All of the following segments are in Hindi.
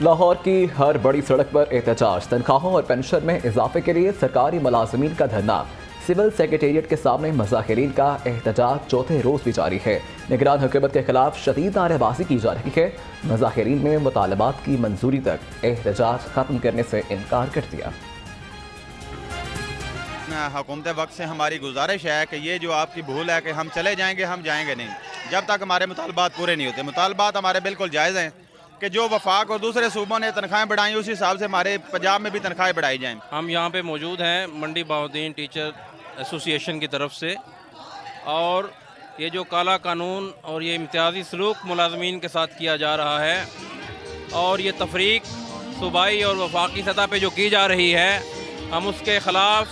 लाहौर की हर बड़ी सड़क पर एहतजाज, तनख्वाहों और पेंशन में इजाफे के लिए सरकारी मुलाजमीन का धरना। सिविल सेक्रेटेरिएट के सामने मुजाहिरीन का एहतजाज चौथे रोज भी जारी है। निगरान हुकूमत के खिलाफ शदीद नारेबाजी की जा रही है। मुजाहिरीन ने मुतालबात की मंजूरी तक एहतजाज खत्म करने से इनकार कर दिया। हुकूमत वक्त से हमारी गुजारिश है कि ये जो आपकी भूल है कि हम चले जाएंगे, हम जाएंगे नहीं जब तक हमारे मुतालबात पूरे नहीं होते। मुतालबात हमारे बिल्कुल जायज़ हैं कि जो वफाक और दूसरे सूबों ने तनख्वाहें बढ़ाई उसी हिसाब से हमारे पंजाब में भी तनख्वाहें बढ़ाई जाएँ। हम यहाँ पे मौजूद हैं मंडी बहाउद्दीन टीचर एसोसिएशन की तरफ से, और ये जो काला कानून और ये इम्तियाजी सलूक मुलाजमीन के साथ किया जा रहा है और ये तफरीक सूबाई और वफाकी सतह पे जो की जा रही है, हम उसके ख़िलाफ़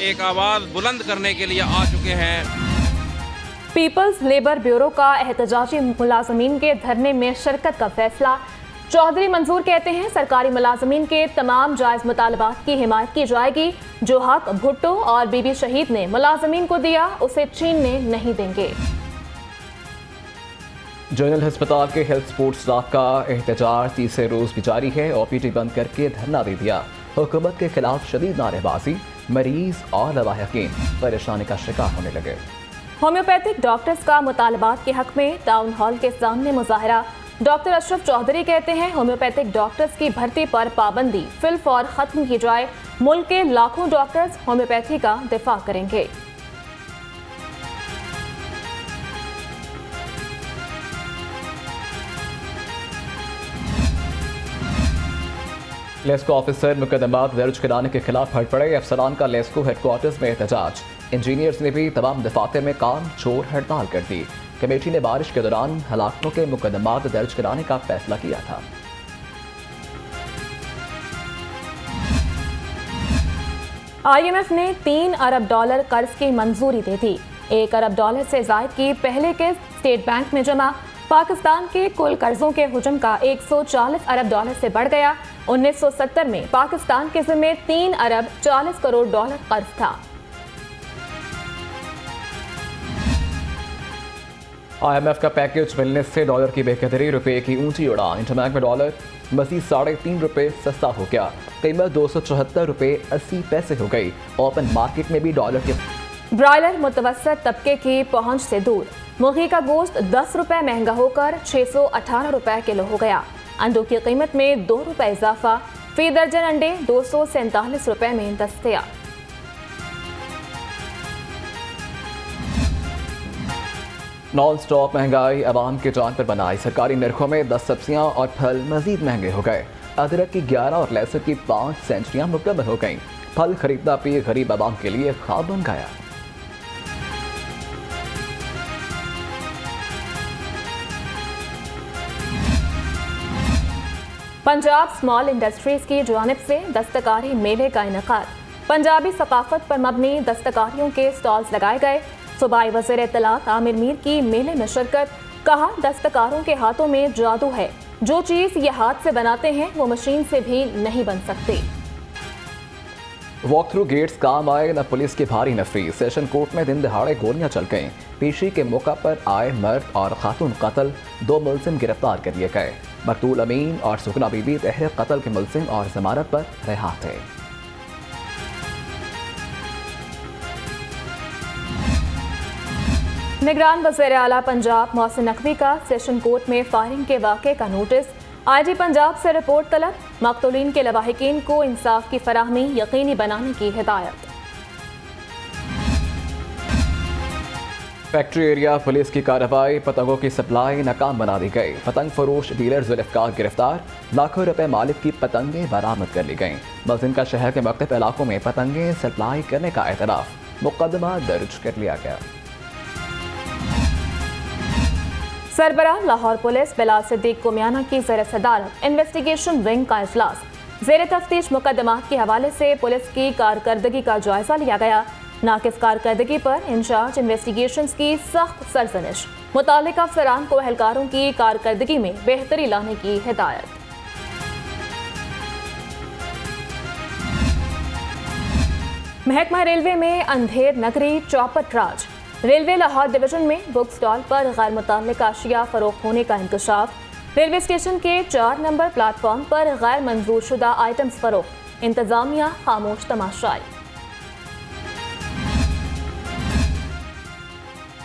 एक आवाज़ बुलंद करने के लिए आ चुके हैं। पीपल्स लेबर ब्यूरो का एहतजाजी मुलाजमीन के धरने में शिरकत का फैसला। चौधरी मंजूर कहते हैं सरकारी मुलाजमीन के तमाम जायज़ मुतालबात की हिमायत की जाएगी। जो हक भुट्टो और बीबी शहीद ने मुलाजमीन को दिया उसे छीनने नहीं देंगे। जनरल अस्पताल के हेल्थ सपोर्ट स्टाफ का एहतजाज तीसरे रोज भी जारी है। OPD बंद करके धरना दे दिया। हुकूमत के खिलाफ शदीद नारेबाजी, मरीज और लवाहिकीन परेशानी का शिकार होने लगे। होम्योपैथिक डॉक्टर्स का मुतालबात के हक में टाउन हॉल के सामने मुजाहरा। डॉक्टर अशरफ चौधरी कहते हैं होम्योपैथिक डॉक्टर्स की भर्ती पर पाबंदी फिलफौर खत्म की जाए। मुल्क के लाखों डॉक्टर्स होम्योपैथी का दिफा करेंगे। लेस्को ऑफिसर मुकदमात दर्ज कराने के खिलाफ हट पड़े। अफसरान का लेस्को हेडक्वार्टर्स में एहतजाज। इंजीनियर्स ने भी तमाम दफातर में काम छोड़ हड़ताल कर दी। कमेटी ने बारिश के दौरान हलाकतों के मुकदमात दर्ज कराने का फैसला किया था। IMF ने $3 अरब कर्ज की मंजूरी दे दी। $1 अरब से जायद की पहले किस्त स्टेट बैंक में जमा। पाकिस्तान के कुल कर्जों के हुजम का $140 अरब से बढ़ गया। 1970 में पाकिस्तान के जिम्मे $3 अरब 40 करोड़ कर्ज था। IMF का पैकेज मिलने से डॉलर की बेकदरी, रुपए की ऊंची उड़ान। इंटरबैंक में डॉलर मजीद ₹3.5 सस्ता हो गया। कीमत $274.80 हो गई। ओपन मार्केट में भी डॉलर के ब्रॉयलर मुतवस्सत तबके की पहुंच से दूर। मुर्गी का गोश्त ₹10 महंगा होकर ₹618 किलो हो गया। अंडों की कीमत में ₹2 इजाफा। फी दर्जन अंडे ₹247 में दस्तयाब। नॉन स्टॉप महंगाई अवाम के जान पर बनाई। सरकारी नरखों में 10 सब्जियां और फल मजीद महंगे हो गए। अदरक की 11 और लहसुन की 5 सेंचुरियां मुकम्मल हो गईं। फल खरीदना भी गरीब आवाम के लिए ख्वाब बन गया। पंजाब स्मॉल इंडस्ट्रीज की जानिब से दस्तकारी मेले का इनेकाद। पंजाबी सकाफत पर मबनी दस्तकारियों के स्टॉल्स लगाए गए। सूबाई वज़ीर इत्तलात आमिर मीर की मेले में शिरकत। कहा दस्तकारों के हाथों में जादू है। जो चीज़ ये हाथ से बनाते हैं वो मशीन से भी नहीं बन सकती। वॉक थ्रू गेट्स काम आए न पुलिस की भारी नफरी। सेशन कोर्ट में दिन दहाड़े गोलियां चल गईं। पेशी के मौका पर आए मर्द और खातून कत्ल। 2 मुलजिम गिरफ्तार कर लिए गए। मकतूल अमीन और सुकना बीबी तहरीक कत्ल के मुलजिम और जमानत पर रिहा थे। निगरान वज़ीर आला पंजाब मोहसिन नकवी का सेशन कोर्ट में फायरिंग के वाक़े का नोटिस। IG पंजाब से रिपोर्ट तलब। मक़तूलीन के लवाहिकीन को इंसाफ की फराहमी यकीनी बनाने की हिदायत। फैक्ट्री एरिया पुलिस की कार्रवाई। पतंगों की सप्लाई नाकाम बना दी गई। पतंग फरोश डीलर जुल्फ़कार गिरफ्तार। लाखों रुपए मालिक की पतंगें बरामद कर ली गईं। मुलज़िम का शहर के मुख्तलिफ इलाकों में पतंगें सप्लाई करने का एतराफ़। मुकदमा दर्ज कर लिया गया। सरबराह लाहौर पुलिस बिलाल सिद्दीक कुमियाना की ज़ेर सदारत इन्वेस्टिगेशन विंग का इजलास। ज़ेर तफ्तीश मुकदमात के हवाले से पुलिस की कारकर्दगी का जायजा लिया गया। नाकिस कारकर्दगी पर इंचार्ज इन्वेस्टिगेशंस की सख्त सरजनिश। मुतालिका अफसरान को एहलकारों की कारकर्दगी में बेहतरी लाने की हिदायत। महकमा रेलवे में अंधेर नगरी चौपट राज। रेलवे लाहौर डिवीजन में बुक स्टॉल पर गैर मुताल्लिक आशिया फरोख्त होने का इंकशाफ। रेलवे स्टेशन के 4 नंबर प्लेटफॉर्म पर गैर मंजूर शुदा आइटम्स फरोख्त, इंतजामिया खामोश तमाशाई।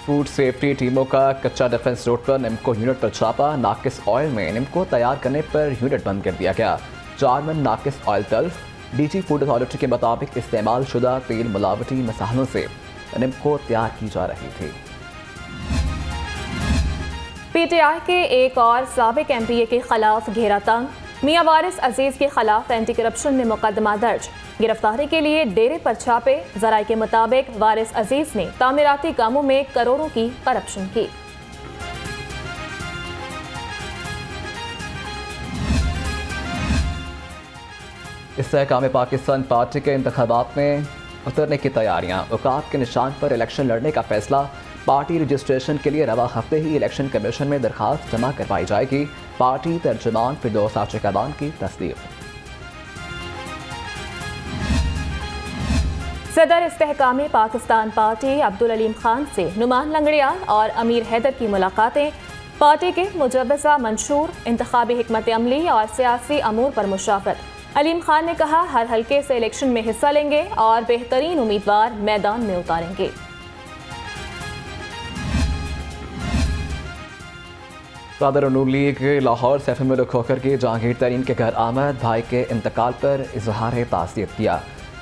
फूड सेफ्टी टीमों का कच्चा डिफेंस रोड पर निम्को यूनिट पर छापा, नाकिस ऑयल में निम्को तैयार करने पर यूनिट बंद कर दिया गया। 4 मन नाकिस ऑयल तल्फ। डीजी फूड अथॉरिटी के मुताबिक इस्तेमाल शुदा तेल मिलावटी मसालों से निम्को तैयार की जा रही थी। पीटीआई के एक और साबिक एमपीए के खिलाफ घेरा तंग, मियां वारिस अजीज के खिलाफ एंटी करप्शन में मुकदमा दर्ज, गिरफ्तारी के लिए डेरे पर छापे। जराये के मुताबिक वारिस अजीज ने तामीराती कामों में करोड़ों की करप्शन की। इस्तेहकाम पाकिस्तान पार्टी के इंतखाबात में उतरने की तैयारियां, औकात के निशान पर इलेक्शन लड़ने का फैसला। पार्टी रजिस्ट्रेशन के लिए रवा हफ्ते ही इलेक्शन कमीशन में दरखास्त जमा करवाई जाएगी। पार्टी तर्जुमान फिरदौस आशिकाबान की तस्दीक। सदर इस्तेहकाम पाकिस्तान पार्टी अब्दुल अलीम खान से नुमान लंगड़ियाल और अमीर हैदर की मुलाकातें। पार्टी के मुजव्वज़ा मंशूर, इंतखाबी हिकमत अमली और सियासी अमूर पर मुशावरत। अलीम खान ने कहा, हर हल्के से इलेक्शन में हिस्सा लेंगे और बेहतरीन उम्मीदवार मैदान में उतारेंगे। सदर नून लीग लाहौर सैफ मुल्क खोखर की जहांगीर तरीन के घर आमद, भाई के इंतकाल पर इजहार ताज़ियत किया।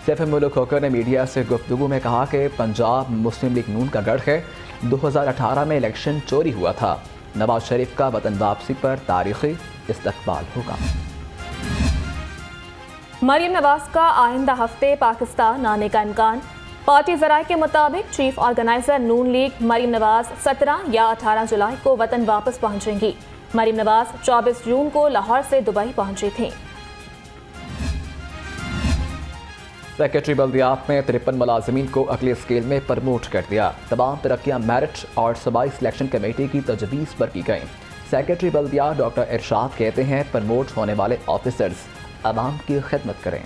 सैफ मुल्क खोखर ने मीडिया से गुफ्तगू में कहा कि पंजाब मुस्लिम लीग नून का गढ़ है। 2018 में इलेक्शन चोरी हुआ था। नवाज शरीफ का वतन वापसी पर तारीखी इस्तकबाल होगा। मरियम नवाज का आइंदा हफ्ते पाकिस्तान आने का इम्कान। पार्टी जराये के मुताबिक चीफ ऑर्गेनाइजर नून लीग मरियम नवाज 17 या 18 जुलाई को वतन वापस पहुंचेंगी। मरियम नवाज 24 जून को लाहौर से दुबई पहुंची थीं। सेक्रेटरी बल्दियात ने 53 मुलाजमीन को अगले स्केल में प्रमोट कर दिया। तमाम तरक्कियां मेरिट और सूबाई सिलेक्शन कमेटी की तजवीज़ पर की गईं। सेक्रेटरी बल्दियात डॉक्टर इरशाद कहते हैं, प्रमोट होने वाले ऑफिसर्स आवाम की खिदमत करें।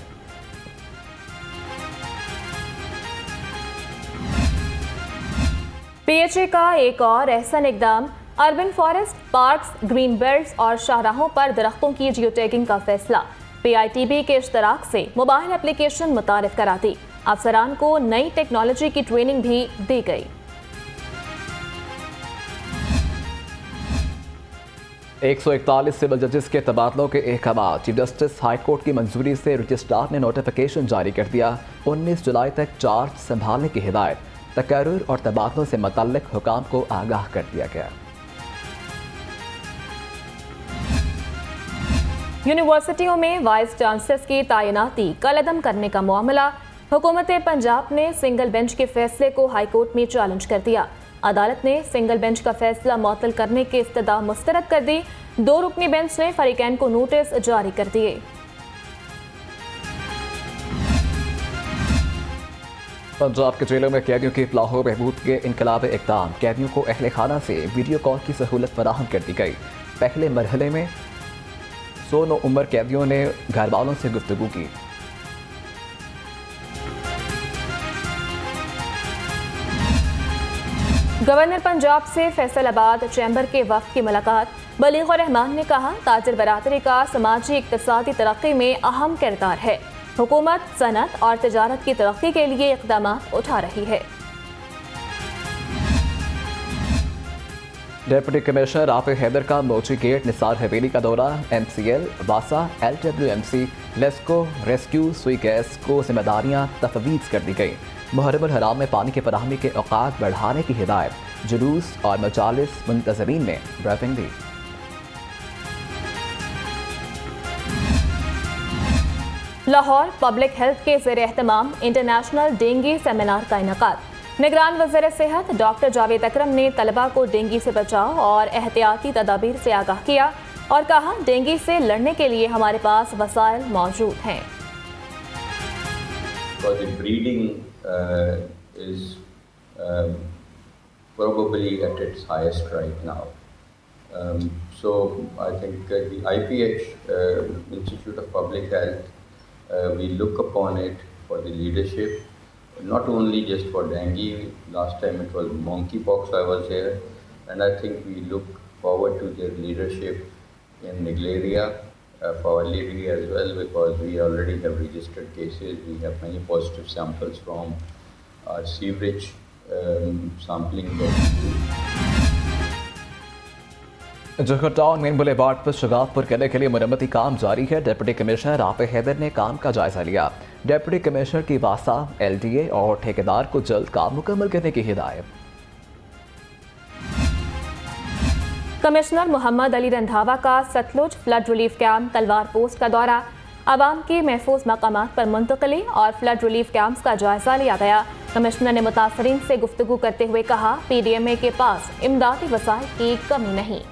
पीएचए का एक और एहसन इकदाम, urban forest, parks, green belts और शाहराहों पर दरख्तों की जियो टैगिंग का फैसला। पीआईटीबी के इश्तराक से मोबाइल एप्लीकेशन मुतारिफ करा दी। अफसरान को नई टेक्नोलॉजी की ट्रेनिंग भी दी गई। एक 141 सिविल जजेस के तबादलों के अहकाम। चीफ जस्टिस हाई कोर्ट की मंजूरी से रजिस्ट्रार ने नोटिफिकेशन जारी कर दिया। 19 जुलाई तक चार्ज संभालने की हिदायत। तकर्रुर और तबादलों से मुतल्लिक हुकाम को आगाह कर दिया गया। यूनिवर्सिटियों में वाइस चांसलर्स की तैनाती कलअदम करने का मामला। हुकूमत पंजाब ने सिंगल बेंच के फैसले को हाई कोर्ट में चैलेंज कर दिया। अदालत ने सिंगल बेंच का फैसला मुअत्तल करने की इस्तदा मुस्तरद कर दी। 2 रुकनी बेंच ने फरीकैन को नोटिस जारी कर दिए। पंजाब के जेलों में कैदियों की फलाह व बहबूद के इनकलाबी इक़दाम। कैदियों को अहले खाना से वीडियो कॉल की सहूलत फराहम कर दी गई। पहले मरहले में 109 उम्र कैदियों ने घर वालों से गुफ्तगू की। गवर्नर पंजाब से फैसलाबाद चैम्बर के वफ्द की मुलाकात। बलीग़ुर रहमान ने कहा, ताजिर बरादरी का समाजी इक़्तिसादी तरक्की में अहम किरदार है। हुकूमत सनत और तिजारत की तरक्की के लिए इक़दाम उठा रही है। डिप्टी कमिश्नर राफे हैदर का मोची गेट निसार हवेली का दौरा। MCL, वासा, LWMC, लेस्को, रेस्क्यू, सुई गैस को जिम्मेदारियां तफवीज़ कर दी गई। मुहर्रम हराम में पानी की फराहमी के औकात बढ़ाने की हिदायत। जुलूस और मजालिस मुंतज़मीन ने ब्रीफिंग दी। लाहौर पब्लिक हेल्थ के ज़ेर एहतमाम इंटरनेशनल डेंगू सेमिनार का इनेकाद। निगरान वज़ीर सेहत डॉक्टर जावेद अकरम ने तलबा को डेंगू से बचाव और एहतियाती तदाबीर से आगाह किया और कहा, डेंगू से लड़ने के लिए हमारे पास वसाइल मौजूद हैं। is probably at its highest right now. So I think the IPH, Institute of Public Health, we look upon it for the leadership, not only just for dengue. Last time it was monkeypox, I was here, and I think we look forward to their leadership in Nigleria, Fawali as well, because we already have registered cases. We have many positive samples from our sewerage sampling that we do. Johar town main boulevard पर शगाफपुर करने के लिए मरम्मती काम जारी है। डिप्टी कमिश्नर राफे हैदर ने काम का जायजा लिया। डिप्टी कमिश्नर की वासा LDA और ठेकेदार को जल्द काम मुकम्मल करने की हिदायत। कमिश्नर मोहम्मद अली रंधावा का सतलुज फ्लड रिलीफ कैंप तलवार पोस्ट का दौरा, आवाम के महफूज मकामात पर मुंतकली और फ्लड रिलीफ कैंप्स का जायजा लिया गया। कमिश्नर ने मुतासरीन से गुफ्तगू करते हुए कहा, PDMA के पास इमदादी वसाइल की कमी नहीं।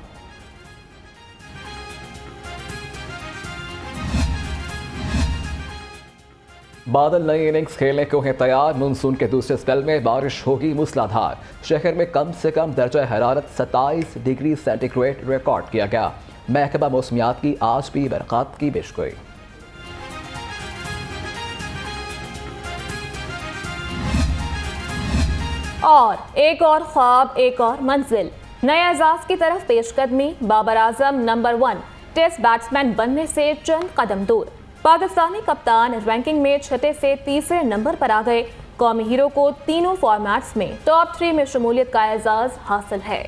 बादल नई इनिंग्स खेलने को हैं तैयार। मानसून के दूसरे स्पेल में बारिश होगी मूसलाधार। शहर में कम से कम दर्जा हरारत 27 डिग्री सेंटीग्रेड रिकॉर्ड किया गया। महकमा मौसमियात की आज भी बरक़ात की पेशगोई। और एक और ख्वाब, एक और मंजिल, नए एजाज की तरफ पेशकदमी। Babar Azam number 1 test batsman बनने से चंद कदम दूर। पाकिस्तानी कप्तान रैंकिंग में 6 से तीसरे नंबर पर आ गए। कौमी हीरो को तीनों फॉर्मेट्स में टॉप 3 में शमूलियत का एजाज हासिल है।